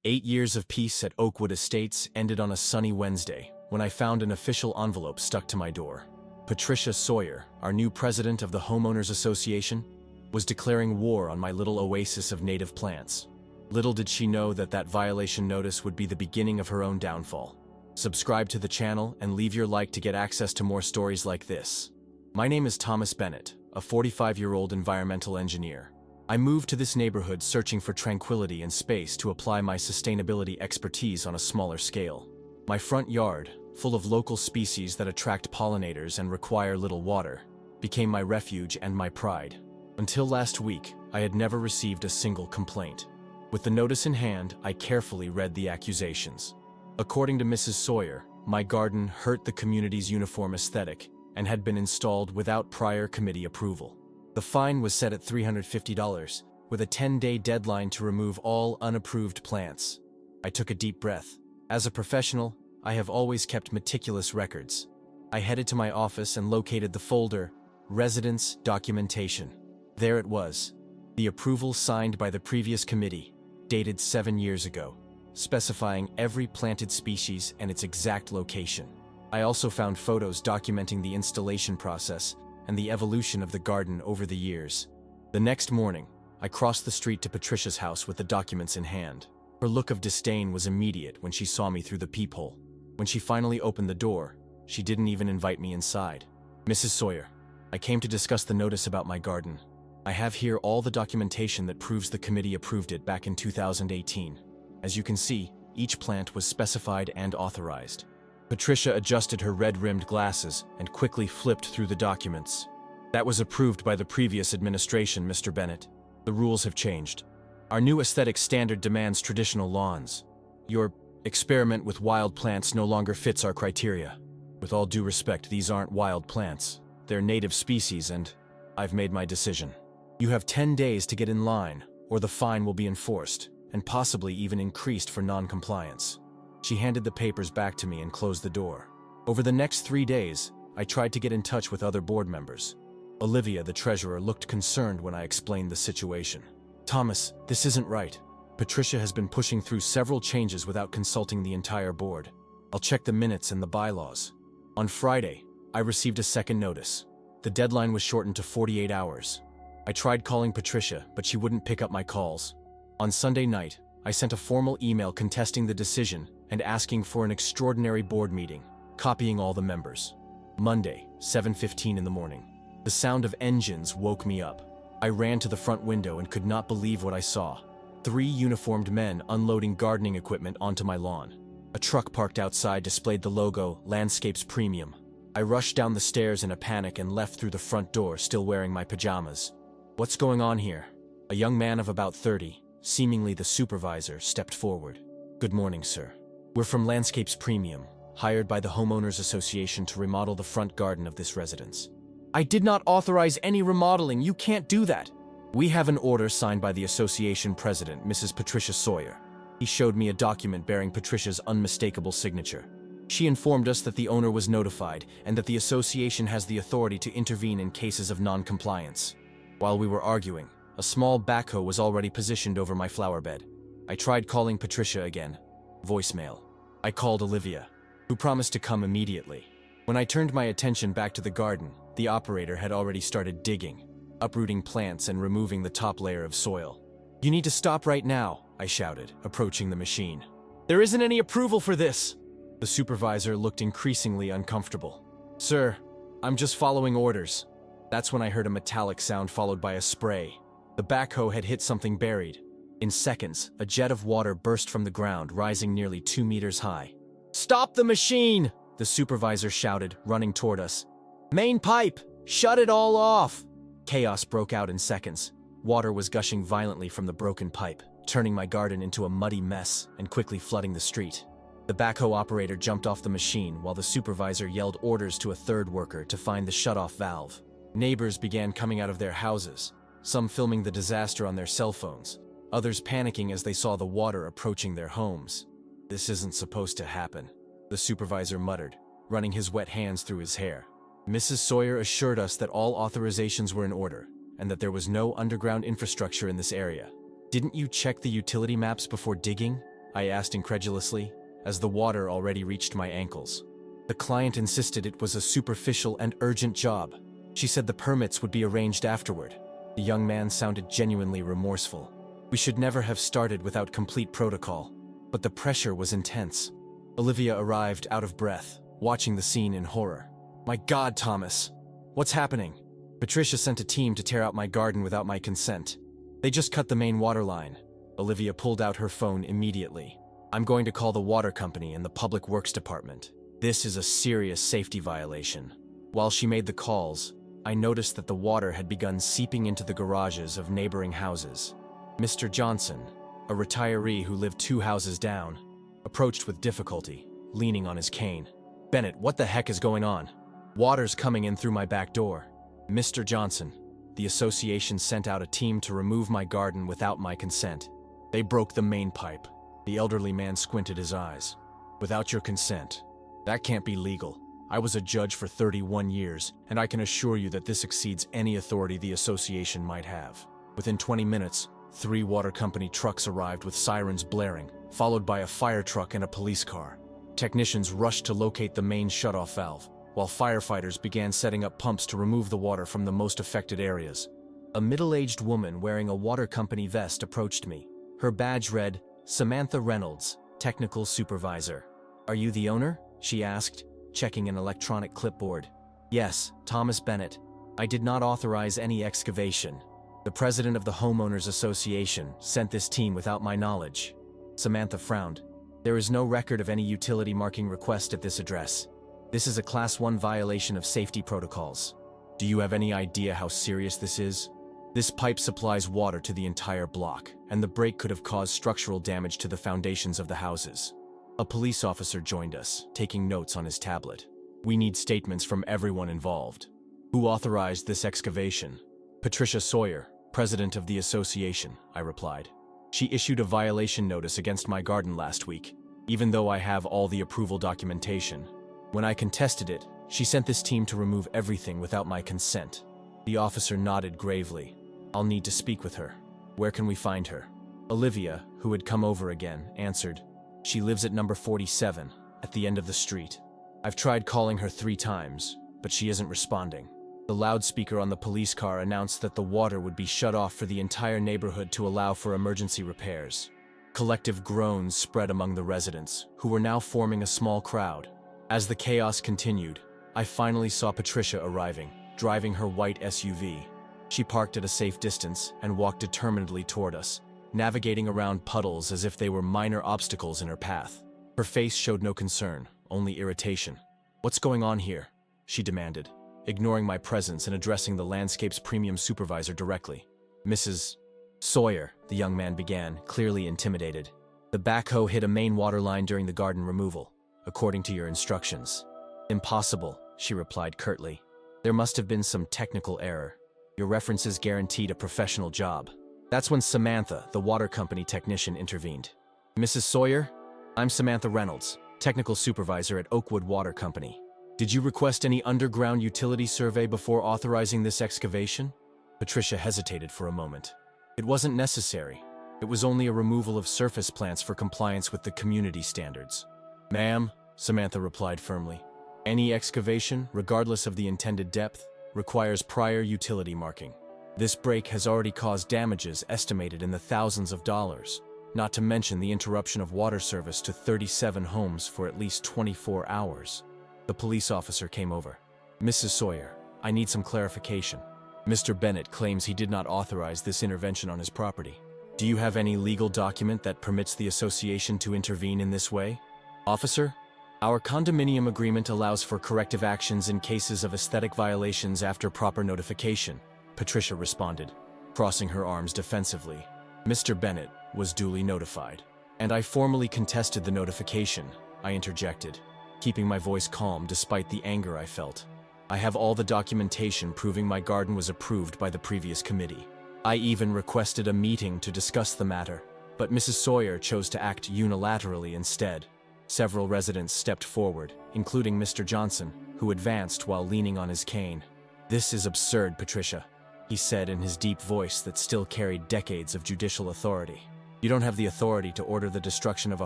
8 years of peace at Oakwood Estates ended on a sunny Wednesday when I found an official envelope stuck to my door. Patricia Sawyer, our new president of the Homeowners Association, was declaring war on my little oasis of native plants. Little did she know that that violation notice would be the beginning of her own downfall. Subscribe to the channel and leave your like to get access to more stories like this. My name is Thomas Bennett, a 45-year-old environmental engineer. I moved to this neighborhood searching for tranquility and space to apply my sustainability expertise on a smaller scale. My front yard, full of local species that attract pollinators and require little water, became my refuge and my pride. Until last week, I had never received a single complaint. With the notice in hand, I carefully read the accusations. According to Mrs. Sawyer, my garden hurt the community's uniform aesthetic and had been installed without prior committee approval. The fine was set at $350, with a 10-day deadline to remove all unapproved plants. I took a deep breath. As a professional, I have always kept meticulous records. I headed to my office and located the folder, Residence Documentation. There it was, the approval signed by the previous committee, dated 7 years ago, specifying every planted species and its exact location. I also found photos documenting the installation process and the evolution of the garden over the years. The next morning, I crossed the street to Patricia's house with the documents in hand. Her look of disdain was immediate when she saw me through the peephole. When she finally opened the door, she didn't even invite me inside. Mrs. Sawyer, I came to discuss the notice about my garden. I have here all the documentation that proves the committee approved it back in 2018. As you can see, each plant was specified and authorized. Patricia adjusted her red-rimmed glasses and quickly flipped through the documents. That was approved by the previous administration, Mr. Bennett. The rules have changed. Our new aesthetic standard demands traditional lawns. Your experiment with wild plants no longer fits our criteria. With all due respect, these aren't wild plants. They're native species, and I've made my decision. You have 10 days to get in line, or the fine will be enforced, and possibly even increased for non-compliance. She handed the papers back to me and closed the door. Over the next 3 days, I tried to get in touch with other board members. Olivia, the treasurer, looked concerned when I explained the situation. Thomas, this isn't right. Patricia has been pushing through several changes without consulting the entire board. I'll check the minutes and the bylaws. On Friday, I received a second notice. The deadline was shortened to 48 hours. I tried calling Patricia, but she wouldn't pick up my calls. On Sunday night, I sent a formal email contesting the decision and asking for an extraordinary board meeting, copying all the members. Monday, 7:15 in the morning. The sound of engines woke me up. I ran to the front window and could not believe what I saw. 3 uniformed men unloading gardening equipment onto my lawn. A truck parked outside displayed the logo, Landscapes Premium. I rushed down the stairs in a panic and left through the front door, still wearing my pajamas. What's going on here? A young man of about 30, seemingly the supervisor, stepped forward. Good morning, sir. We're from Landscapes Premium, hired by the Homeowners Association to remodel the front garden of this residence. I did not authorize any remodeling. You can't do that. We have an order signed by the association president, Mrs. Patricia Sawyer. He showed me a document bearing Patricia's unmistakable signature. She informed us that the owner was notified and that the association has the authority to intervene in cases of non-compliance. While we were arguing, a small backhoe was already positioned over my flower bed. I tried calling Patricia again. Voicemail. I called Olivia, who promised to come immediately. When I turned my attention back to the garden, the operator had already started digging, uprooting plants and removing the top layer of soil. You need to stop right now, I shouted, approaching the machine. There isn't any approval for this. The supervisor looked increasingly uncomfortable. Sir, I'm just following orders. That's when I heard a metallic sound followed by a spray. The backhoe had hit something buried. In seconds, a jet of water burst from the ground, rising nearly 2 meters high. Stop the machine! The supervisor shouted, running toward us. Main pipe! Shut it all off! Chaos broke out in seconds. Water was gushing violently from the broken pipe, turning my garden into a muddy mess and quickly flooding the street. The backhoe operator jumped off the machine while the supervisor yelled orders to a third worker to find the shutoff valve. Neighbors began coming out of their houses, some filming the disaster on their cell phones, others panicking as they saw the water approaching their homes. This isn't supposed to happen, the supervisor muttered, running his wet hands through his hair. Mrs. Sawyer assured us that all authorizations were in order and that there was no underground infrastructure in this area. Didn't you check the utility maps before digging? I asked incredulously, as the water already reached my ankles. The client insisted it was a superficial and urgent job. She said the permits would be arranged afterward. The young man sounded genuinely remorseful. We should never have started without complete protocol, but the pressure was intense. Olivia arrived out of breath, watching the scene in horror. My God, Thomas! What's happening? Patricia sent a team to tear out my garden without my consent. They just cut the main water line. Olivia pulled out her phone immediately. I'm going to call the water company and the public works department. This is a serious safety violation. While she made the calls, I noticed that the water had begun seeping into the garages of neighboring houses. Mr. Johnson, a retiree who lived 2 houses down, approached with difficulty, leaning on his cane. Bennett, what the heck is going on? Water's coming in through my back door. Mr. Johnson, the association sent out a team to remove my garden without my consent. They broke the main pipe. The elderly man squinted his eyes. Without your consent. That can't be legal. I was a judge for 31 years, and I can assure you that this exceeds any authority the association might have. Within 20 minutes, 3 water company trucks arrived with sirens blaring, followed by a fire truck and a police car. Technicians rushed to locate the main shutoff valve, while firefighters began setting up pumps to remove the water from the most affected areas. A middle-aged woman wearing a water company vest approached me. Her badge read, Samantha Reynolds, Technical Supervisor. Are you the owner? She asked, checking an electronic clipboard. Yes, Thomas Bennett. I did not authorize any excavation. The president of the Homeowners Association sent this team without my knowledge. Samantha frowned. There is no record of any utility marking request at this address. This is a Class 1 violation of safety protocols. Do you have any idea how serious this is? This pipe supplies water to the entire block, and the break could have caused structural damage to the foundations of the houses. A police officer joined us, taking notes on his tablet. We need statements from everyone involved. Who authorized this excavation? Patricia Sawyer, president of the association, I replied. She issued a violation notice against my garden last week, even though I have all the approval documentation. When I contested it, she sent this team to remove everything without my consent. The officer nodded gravely. I'll need to speak with her. Where can we find her? Olivia, who had come over again, answered. She lives at number 47, at the end of the street. I've tried calling her 3 times, but she isn't responding. The loudspeaker on the police car announced that the water would be shut off for the entire neighborhood to allow for emergency repairs. Collective groans spread among the residents, who were now forming a small crowd. As the chaos continued, I finally saw Patricia arriving, driving her white SUV. She parked at a safe distance and walked determinedly toward us, navigating around puddles as if they were minor obstacles in her path. Her face showed no concern, only irritation. What's going on here? She demanded, ignoring my presence and addressing the landscape's premium supervisor directly. Mrs. Sawyer, the young man began, clearly intimidated. The backhoe hit a main water line during the garden removal, according to your instructions. Impossible, she replied curtly. There must have been some technical error. Your references guaranteed a professional job. That's when Samantha, the water company technician, intervened. Mrs. Sawyer, I'm Samantha Reynolds, technical supervisor at Oakwood Water Company. Did you request any underground utility survey before authorizing this excavation? Patricia hesitated for a moment. It wasn't necessary. It was only a removal of surface plants for compliance with the community standards. Ma'am, Samantha replied firmly, any excavation, regardless of the intended depth, requires prior utility marking. This break has already caused damages estimated in the thousands of dollars, not to mention the interruption of water service to 37 homes for at least 24 hours. The police officer came over. Mrs. Sawyer, I need some clarification. Mr. Bennett claims he did not authorize this intervention on his property. Do you have any legal document that permits the association to intervene in this way? Officer, our condominium agreement allows for corrective actions in cases of aesthetic violations after proper notification, Patricia responded, crossing her arms defensively. Mr. Bennett was duly notified. And I formally contested the notification, I interjected, keeping my voice calm despite the anger I felt. I have all the documentation proving my garden was approved by the previous committee. I even requested a meeting to discuss the matter, but Mrs. Sawyer chose to act unilaterally instead. Several residents stepped forward, including Mr. Johnson, who advanced while leaning on his cane. This is absurd, Patricia, he said in his deep voice that still carried decades of judicial authority. You don't have the authority to order the destruction of a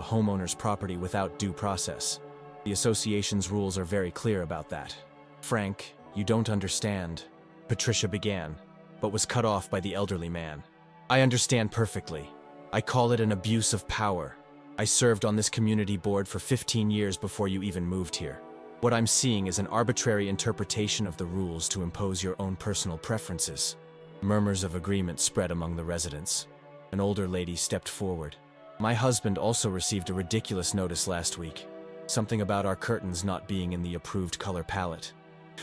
homeowner's property without due process. The association's rules are very clear about that. Frank, you don't understand, Patricia began, but was cut off by the elderly man. I understand perfectly. I call it an abuse of power. I served on this community board for 15 years before you even moved here. What I'm seeing is an arbitrary interpretation of the rules to impose your own personal preferences. Murmurs of agreement spread among the residents. An older lady stepped forward. My husband also received a ridiculous notice last week. Something about our curtains not being in the approved color palette.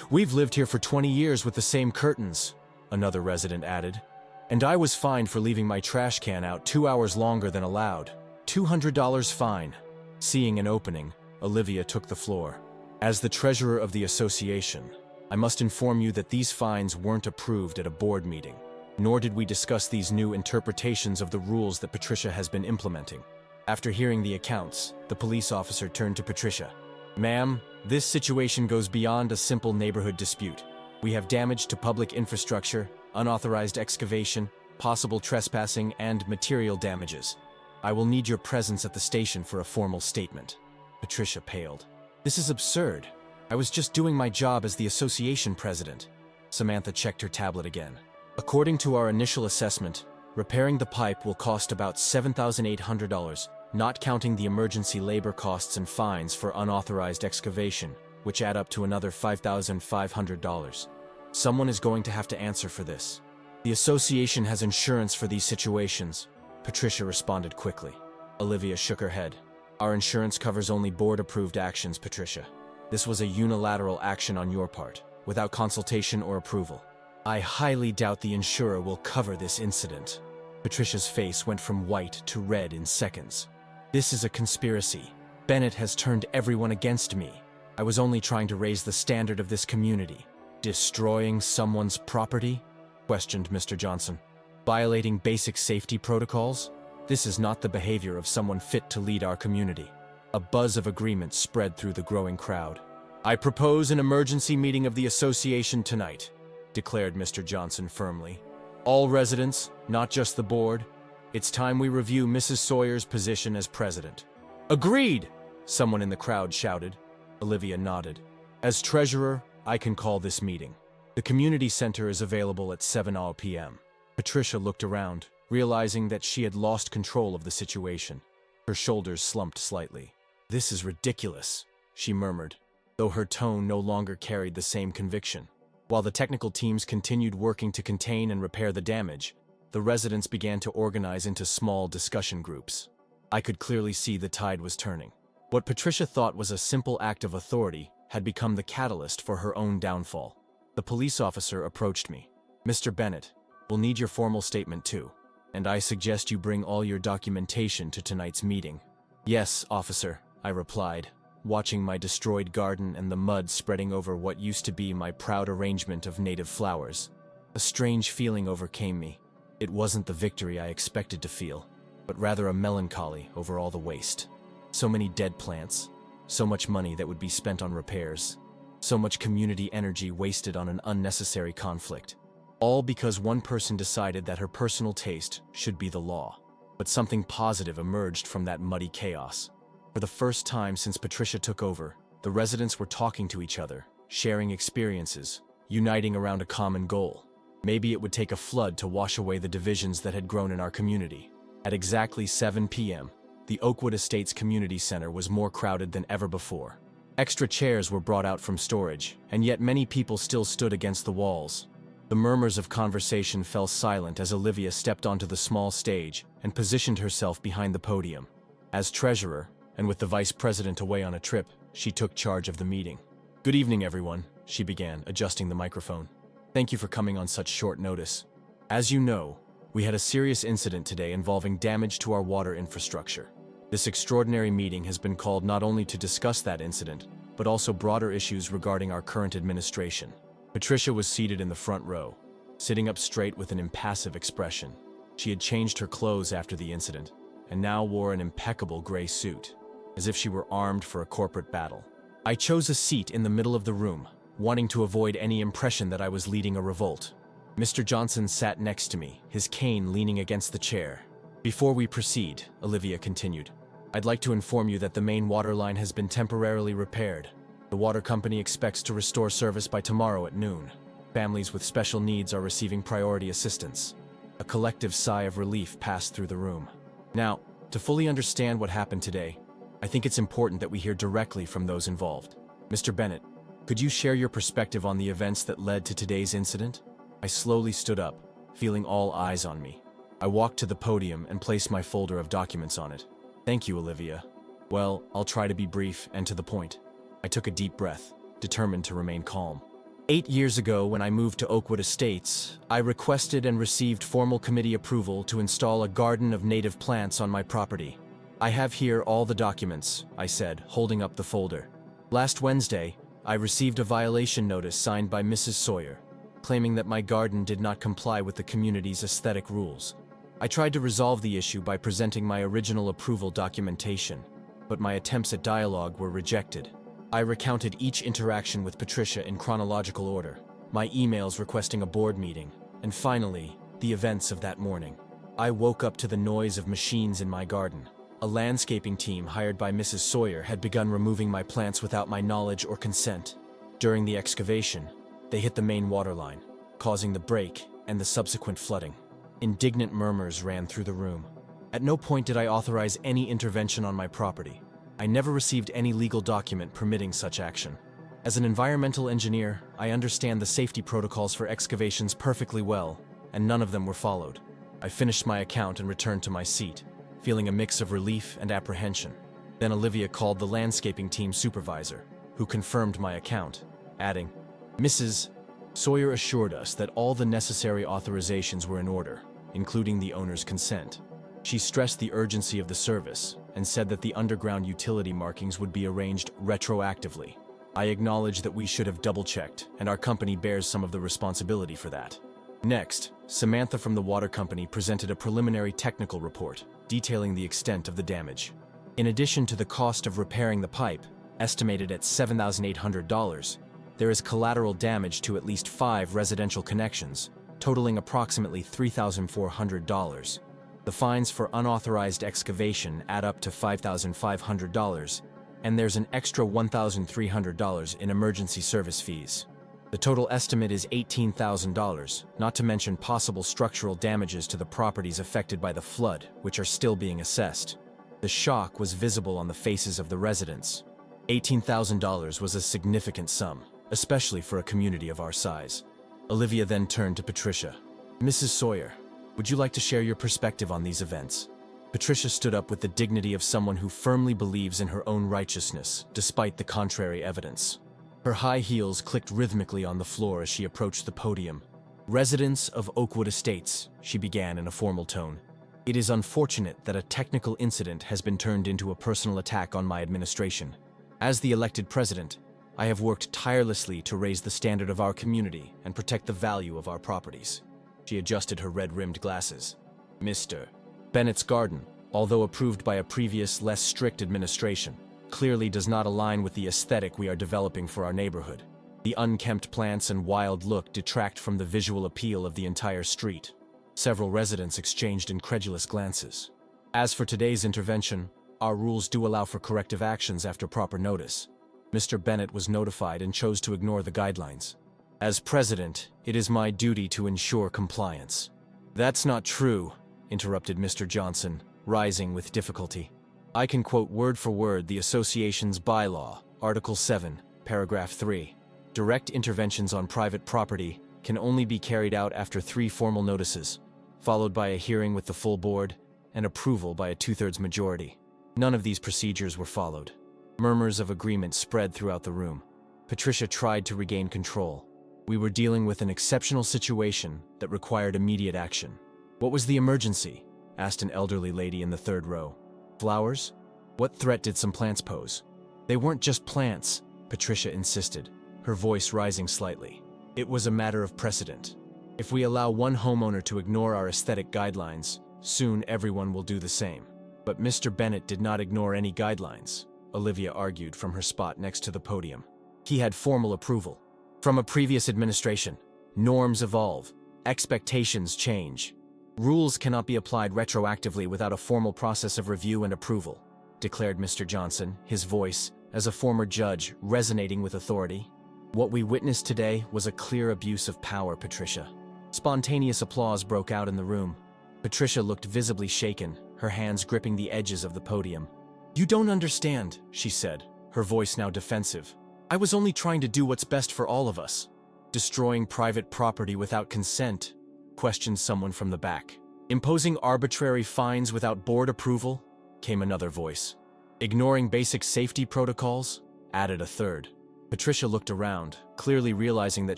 We've lived here for 20 years with the same curtains, another resident added. And I was fined for leaving my trash can out 2 hours longer than allowed. $200 fine. Seeing an opening, Olivia took the floor. As the treasurer of the association, I must inform you that these fines weren't approved at a board meeting, nor did we discuss these new interpretations of the rules that Patricia has been implementing. After hearing the accounts, the police officer turned to Patricia. Ma'am, this situation goes beyond a simple neighborhood dispute. We have damage to public infrastructure, unauthorized excavation, possible trespassing, and material damages. I will need your presence at the station for a formal statement. Patricia paled. This is absurd. I was just doing my job as the association president. Samantha checked her tablet again. According to our initial assessment, repairing the pipe will cost about $7,800, not counting the emergency labor costs and fines for unauthorized excavation, which add up to another $5,500. Someone is going to have to answer for this. The association has insurance for these situations, Patricia responded quickly. Olivia shook her head. Our insurance covers only board-approved actions, Patricia. This was a unilateral action on your part, without consultation or approval. I highly doubt the insurer will cover this incident. Patricia's face went from white to red in seconds. This is a conspiracy. Bennett has turned everyone against me. I was only trying to raise the standard of this community. Destroying someone's property? Questioned Mr. Johnson. Violating basic safety protocols? This is not the behavior of someone fit to lead our community. A buzz of agreement spread through the growing crowd. I propose an emergency meeting of the association tonight, declared Mr. Johnson firmly. All residents, not just the board. It's time we review Mrs. Sawyer's position as president. Agreed, someone in the crowd shouted. Olivia nodded. As treasurer, I can call this meeting. The community center is available at 7 p.m. Patricia looked around, realizing that she had lost control of the situation. Her shoulders slumped slightly. This is ridiculous, she murmured, though her tone no longer carried the same conviction. While the technical teams continued working to contain and repair the damage, the residents began to organize into small discussion groups. I could clearly see the tide was turning. What Patricia thought was a simple act of authority had become the catalyst for her own downfall. The police officer approached me. Mr. Bennett, we'll need your formal statement too, and I suggest you bring all your documentation to tonight's meeting. Yes, officer, I replied, watching my destroyed garden and the mud spreading over what used to be my proud arrangement of native flowers. A strange feeling overcame me. It wasn't the victory I expected to feel, but rather a melancholy over all the waste. So many dead plants, so much money that would be spent on repairs, so much community energy wasted on an unnecessary conflict. All because one person decided that her personal taste should be the law. But something positive emerged from that muddy chaos. For the first time since Patricia took over, the residents were talking to each other, sharing experiences, uniting around a common goal. Maybe it would take a flood to wash away the divisions that had grown in our community. At exactly 7 p.m., the Oakwood Estates Community Center was more crowded than ever before. Extra chairs were brought out from storage, and yet many people still stood against the walls. The murmurs of conversation fell silent as Olivia stepped onto the small stage and positioned herself behind the podium. As treasurer, and with the vice president away on a trip, she took charge of the meeting. Good evening, everyone, she began, adjusting the microphone. Thank you for coming on such short notice. As you know, we had a serious incident today involving damage to our water infrastructure. This extraordinary meeting has been called not only to discuss that incident, but also broader issues regarding our current administration. Patricia was seated in the front row, sitting up straight with an impassive expression. She had changed her clothes after the incident, and now wore an impeccable gray suit, as if she were armed for a corporate battle. I chose a seat in the middle of the room, wanting to avoid any impression that I was leading a revolt. Mr. Johnson sat next to me, his cane leaning against the chair. Before we proceed, Olivia continued, I'd like to inform you that the main water line has been temporarily repaired. The water company expects to restore service by tomorrow at noon. Families with special needs are receiving priority assistance. A collective sigh of relief passed through the room. Now, to fully understand what happened today, I think it's important that we hear directly from those involved. Mr. Bennett, could you share your perspective on the events that led to today's incident? I slowly stood up, feeling all eyes on me. I walked to the podium and placed my folder of documents on it. Thank you, Olivia. Well, I'll try to be brief and to the point. I took a deep breath, determined to remain calm. 8 years ago, when I moved to Oakwood Estates, I requested and received formal committee approval to install a garden of native plants on my property. I have here all the documents, I said, holding up the folder. Last Wednesday, I received a violation notice signed by Mrs. Sawyer, claiming that my garden did not comply with the community's aesthetic rules. I tried to resolve the issue by presenting my original approval documentation, but my attempts at dialogue were rejected. I recounted each interaction with Patricia in chronological order, my emails requesting a board meeting, and finally, the events of that morning. I woke up to the noise of machines in my garden. A landscaping team hired by Mrs. Sawyer had begun removing my plants without my knowledge or consent. During the excavation, they hit the main water line, causing the break and the subsequent flooding. Indignant murmurs ran through the room. At no point did I authorize any intervention on my property. I never received any legal document permitting such action. As an environmental engineer, I understand the safety protocols for excavations perfectly well, and none of them were followed. I finished my account and returned to my seat, feeling a mix of relief and apprehension. Then Olivia called the landscaping team supervisor, who confirmed my account, adding, Mrs. Sawyer assured us that all the necessary authorizations were in order, including the owner's consent. She stressed the urgency of the service and said that the underground utility markings would be arranged retroactively. I acknowledge that we should have double-checked, and our company bears some of the responsibility for that. Next, Samantha from the water company presented a preliminary technical report detailing the extent of the damage. In addition to the cost of repairing the pipe, estimated at $7,800, there is collateral damage to at least 5 residential connections, totaling approximately $3,400. The fines for unauthorized excavation add up to $5,500, and there's an extra $1,300 in emergency service fees. The total estimate is $18,000, not to mention possible structural damages to the properties affected by the flood, which are still being assessed. The shock was visible on the faces of the residents. $18,000 was a significant sum, especially for a community of our size. Olivia then turned to Patricia. Mrs. Sawyer, would you like to share your perspective on these events? Patricia stood up with the dignity of someone who firmly believes in her own righteousness, despite the contrary evidence. Her high heels clicked rhythmically on the floor as she approached the podium. Residents of Oakwood Estates, she began in a formal tone. It is unfortunate that a technical incident has been turned into a personal attack on my administration. As the elected president, I have worked tirelessly to raise the standard of our community and protect the value of our properties. She adjusted her red-rimmed glasses. Mr. Bennett's garden, although approved by a previous, less strict administration, clearly does not align with the aesthetic we are developing for our neighborhood. The unkempt plants and wild look detract from the visual appeal of the entire street. Several residents exchanged incredulous glances. As for today's intervention, our rules do allow for corrective actions after proper notice. Mr. Bennett was notified and chose to ignore the guidelines. As president, it is my duty to ensure compliance. That's not true, interrupted Mr. Johnson, rising with difficulty. I can quote word for word the association's bylaw, Article 7, Paragraph 3. Direct interventions on private property can only be carried out after 3 formal notices, followed by a hearing with the full board and approval by a 2/3 majority. None of these procedures were followed. Murmurs of agreement spread throughout the room. Patricia tried to regain control. We were dealing with an exceptional situation that required immediate action. What was the emergency? Asked an elderly lady in the 3rd row. Flowers? What threat did some plants pose? They weren't just plants, Patricia insisted, her voice rising slightly. It was a matter of precedent. If we allow one homeowner to ignore our aesthetic guidelines, soon everyone will do the same. But Mr. Bennett did not ignore any guidelines, Olivia argued from her spot next to the podium. He had formal approval. From a previous administration, norms evolve, expectations change. Rules cannot be applied retroactively without a formal process of review and approval, declared Mr. Johnson, his voice, as a former judge, resonating with authority. What we witnessed today was a clear abuse of power, Patricia. Spontaneous applause broke out in the room. Patricia looked visibly shaken, her hands gripping the edges of the podium. "You don't understand," she said, her voice now defensive. "I was only trying to do what's best for all of us." "Destroying private property without consent?" questioned someone from the back. "Imposing arbitrary fines without board approval?" came another voice. "Ignoring basic safety protocols?" added a third. Patricia looked around, clearly realizing that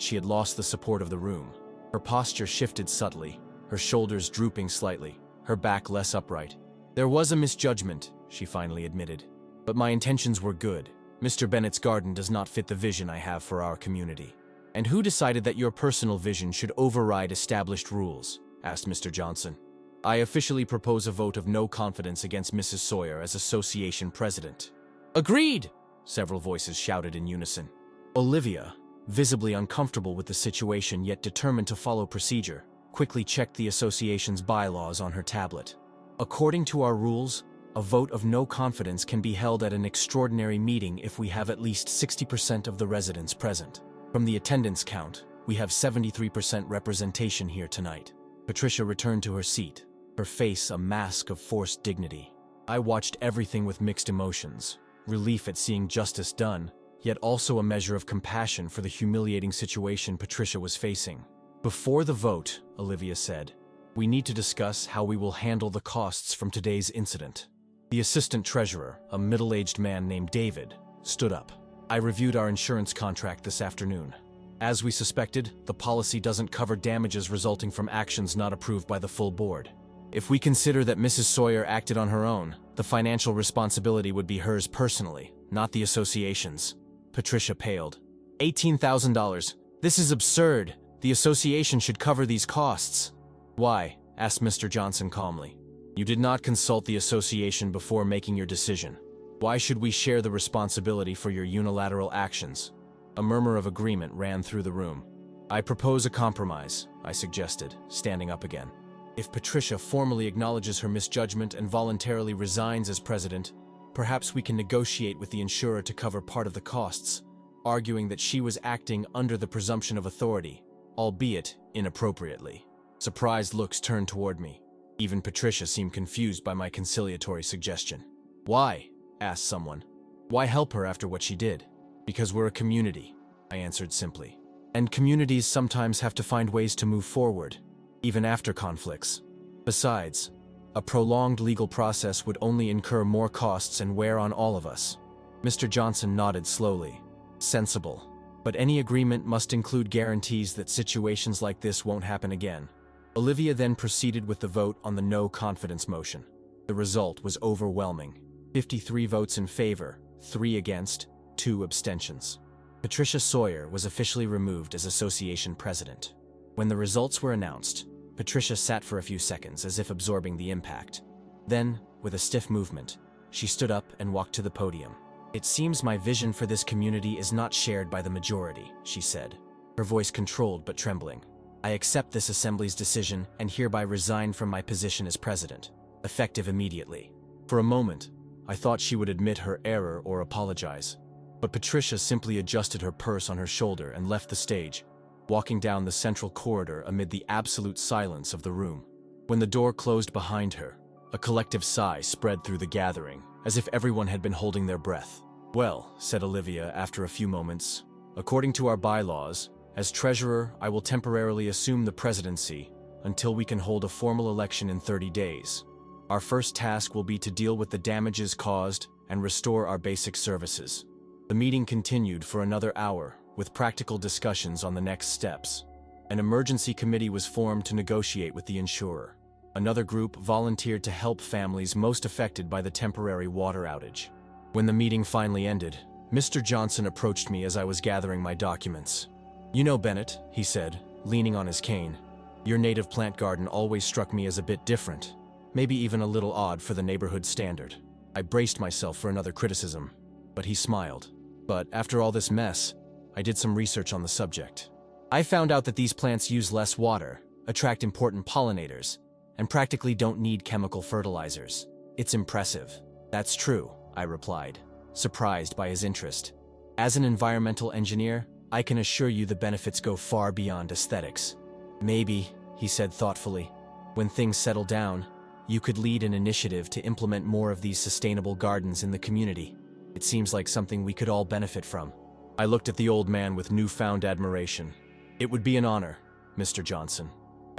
she had lost the support of the room. Her posture shifted subtly, her shoulders drooping slightly, her back less upright. "There was a misjudgment," she finally admitted. "But my intentions were good. Mr. Bennett's garden does not fit the vision I have for our community." "And who decided that your personal vision should override established rules?" asked Mr. Johnson. "I officially propose a vote of no confidence against Mrs. Sawyer as association president." "Agreed!" several voices shouted in unison. Olivia, visibly uncomfortable with the situation yet determined to follow procedure, quickly checked the association's bylaws on her tablet. "According to our rules, a vote of no confidence can be held at an extraordinary meeting if we have at least 60% of the residents present. From the attendance count, we have 73% representation here tonight." Patricia returned to her seat, her face a mask of forced dignity. I watched everything with mixed emotions, relief at seeing justice done, yet also a measure of compassion for the humiliating situation Patricia was facing. "Before the vote," Olivia said, "we need to discuss how we will handle the costs from today's incident." The assistant treasurer, a middle-aged man named David, stood up. "I reviewed our insurance contract this afternoon. As we suspected, the policy doesn't cover damages resulting from actions not approved by the full board. If we consider that Mrs. Sawyer acted on her own, the financial responsibility would be hers personally, not the association's." Patricia paled. $18,000. This is absurd. The association should cover these costs." "Why?" asked Mr. Johnson calmly. "You did not consult the association before making your decision. Why should we share the responsibility for your unilateral actions?" A murmur of agreement ran through the room. "I propose a compromise," I suggested, standing up again. "If Patricia formally acknowledges her misjudgment and voluntarily resigns as president, perhaps we can negotiate with the insurer to cover part of the costs, arguing that she was acting under the presumption of authority, albeit inappropriately." Surprised looks turned toward me. Even Patricia seemed confused by my conciliatory suggestion. "Why?" asked someone. "Why help her after what she did?" "Because we're a community," I answered simply. "And communities sometimes have to find ways to move forward, even after conflicts. Besides, a prolonged legal process would only incur more costs and wear on all of us." Mr. Johnson nodded slowly. "Sensible. But any agreement must include guarantees that situations like this won't happen again." Olivia then proceeded with the vote on the no confidence motion. The result was overwhelming. 53 votes in favor, 3 against, 2 abstentions. Patricia Sawyer was officially removed as association president. When the results were announced, Patricia sat for a few seconds as if absorbing the impact. Then, with a stiff movement, she stood up and walked to the podium. "It seems my vision for this community is not shared by the majority," she said, her voice controlled but trembling. "I accept this assembly's decision and hereby resign from my position as president, effective immediately." For a moment, I thought she would admit her error or apologize. But Patricia simply adjusted her purse on her shoulder and left the stage, walking down the central corridor amid the absolute silence of the room. When the door closed behind her, a collective sigh spread through the gathering, as if everyone had been holding their breath. "Well," said Olivia after a few moments, "according to our bylaws, as treasurer, I will temporarily assume the presidency until we can hold a formal election in 30 days. Our first task will be to deal with the damages caused and restore our basic services." The meeting continued for another hour, with practical discussions on the next steps. An emergency committee was formed to negotiate with the insurer. Another group volunteered to help families most affected by the temporary water outage. When the meeting finally ended, Mr. Johnson approached me as I was gathering my documents. "You know, Bennett," he said, leaning on his cane, "your native plant garden always struck me as a bit different, maybe even a little odd for the neighborhood standard." I braced myself for another criticism, but he smiled. "But after all this mess, I did some research on the subject. I found out that these plants use less water, attract important pollinators, and practically don't need chemical fertilizers. It's impressive. That's true, I replied, surprised by his interest. As an environmental engineer, I can assure you the benefits go far beyond aesthetics. Maybe, he said thoughtfully, when things settle down, you could lead an initiative to implement more of these sustainable gardens in the community. It seems like something we could all benefit from. I looked at the old man with newfound admiration. It would be an honor, Mr. Johnson.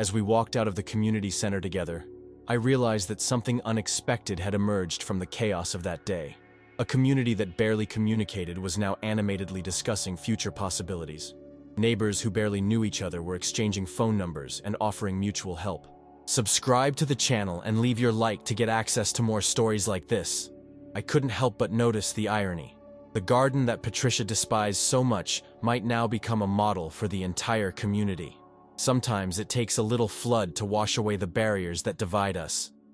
As we walked out of the community center together, I realized that something unexpected had emerged from the chaos of that day. A community that barely communicated was now animatedly discussing future possibilities. Neighbors who barely knew each other were exchanging phone numbers and offering mutual help. Subscribe to the channel and leave your like to get access to more stories like this. I couldn't help but notice the irony. The garden that Patricia despised so much might now become a model for the entire community. Sometimes it takes a little flood to wash away the barriers that divide us.